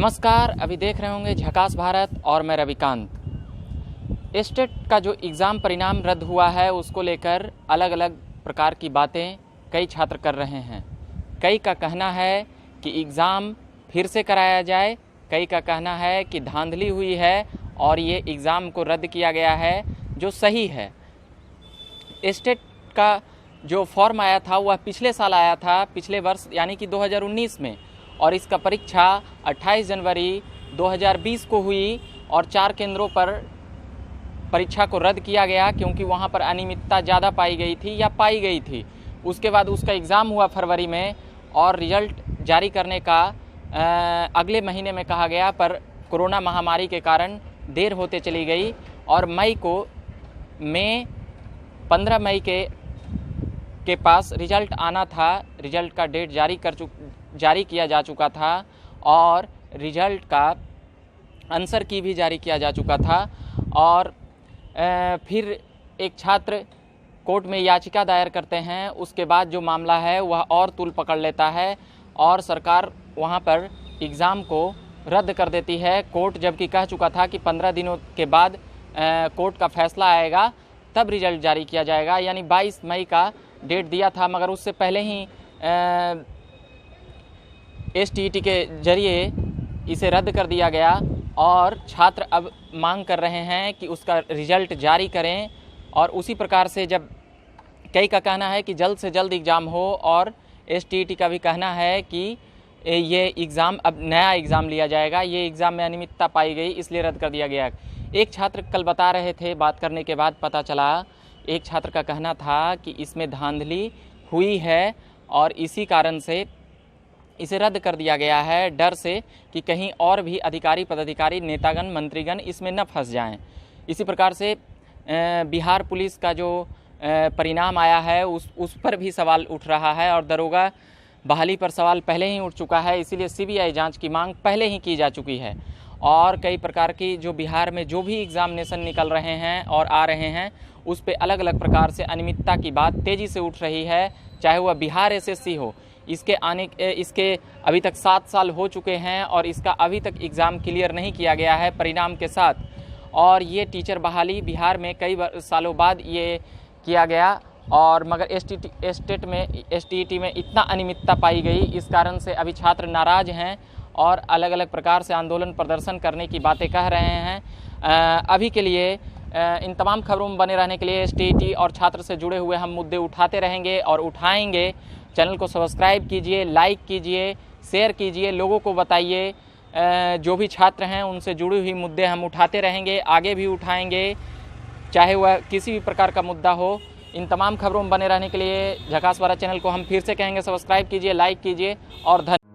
नमस्कार, अभी देख रहे होंगे झकास भारत और मैं रविकांत। स्टेट का जो एग्ज़ाम परिणाम रद्द हुआ है उसको लेकर अलग अलग प्रकार की बातें कई छात्र कर रहे हैं। कई का कहना है कि एग्ज़ाम फिर से कराया जाए, कई का कहना है कि धांधली हुई है और ये एग्ज़ाम को रद्द किया गया है जो सही है। स्टेट का जो फॉर्म आया था वह पिछले साल आया था, पिछले वर्ष यानी कि 2019 में, और इसका परीक्षा 28 जनवरी 2020 को हुई और 4 केंद्रों पर परीक्षा को रद्द किया गया क्योंकि वहां पर अनियमितता ज़्यादा पाई गई थी। उसके बाद उसका एग्ज़ाम हुआ फरवरी में और रिजल्ट जारी करने का अगले महीने में कहा गया, पर कोरोना महामारी के कारण देर होते चली गई और 15 मई के पास रिजल्ट आना था। रिजल्ट का डेट जारी किया जा चुका था और रिजल्ट का आंसर की भी जारी किया जा चुका था। और फिर एक छात्र कोर्ट में याचिका दायर करते हैं, उसके बाद जो मामला है वह और तूल पकड़ लेता है और सरकार वहां पर एग्ज़ाम को रद्द कर देती है। कोर्ट जबकि कह चुका था कि 15 दिनों के बाद कोर्ट का फैसला आएगा तब रिजल्ट जारी किया जाएगा, यानी 22 मई का डेट दिया था, मगर उससे पहले ही STET के जरिए इसे रद्द कर दिया गया और छात्र अब मांग कर रहे हैं कि उसका रिजल्ट जारी करें। और उसी प्रकार से जब कई का कहना है कि जल्द से जल्द एग्ज़ाम हो और STET का भी कहना है कि ये एग्ज़ाम अब नया एग्ज़ाम लिया जाएगा, ये एग्ज़ाम में अनियमितता पाई गई इसलिए रद्द कर दिया गया। एक छात्र कल बता रहे थे, बात करने के बाद पता चला, एक छात्र का कहना था कि इसमें धांधली हुई है और इसी कारण से इसे रद्द कर दिया गया है, डर से कि कहीं और भी अधिकारी पदाधिकारी नेतागण मंत्रीगण इसमें न फंस जाएं। इसी प्रकार से बिहार पुलिस का जो परिणाम आया है उस पर भी सवाल उठ रहा है और दरोगा बहाली पर सवाल पहले ही उठ चुका है, इसीलिए CBI जांच की मांग पहले ही की जा चुकी है। और कई प्रकार की जो बिहार में जो भी एग्ज़ामिनेशन निकल रहे हैं और आ रहे हैं उस पे अलग अलग प्रकार से अनियमितता की बात तेज़ी से उठ रही है, चाहे वह बिहार SSC हो। इसके अभी तक 7 साल हो चुके हैं और इसका अभी तक एग्ज़ाम क्लियर नहीं किया गया है परिणाम के साथ। और ये टीचर बहाली बिहार में कई सालों बाद ये किया गया और मगर STET में इतना अनियमितता पाई गई, इस कारण से अभी छात्र नाराज़ हैं और अलग अलग प्रकार से आंदोलन प्रदर्शन करने की बातें कह रहे हैं। अभी के लिए इन तमाम खबरों में बने रहने के लिए STET और छात्र से जुड़े हुए हम मुद्दे उठाते रहेंगे और उठाएंगे। चैनल को सब्सक्राइब कीजिए, लाइक कीजिए, शेयर कीजिए, लोगों को बताइए। जो भी छात्र हैं उनसे जुड़ी हुई मुद्दे हम उठाते रहेंगे, आगे भी उठाएंगे, चाहे वह किसी भी प्रकार का मुद्दा हो। इन तमाम खबरों में बने रहने के लिए झकास भारत चैनल को हम फिर से कहेंगे सब्सक्राइब कीजिए, लाइक कीजिए और धन्यवाद।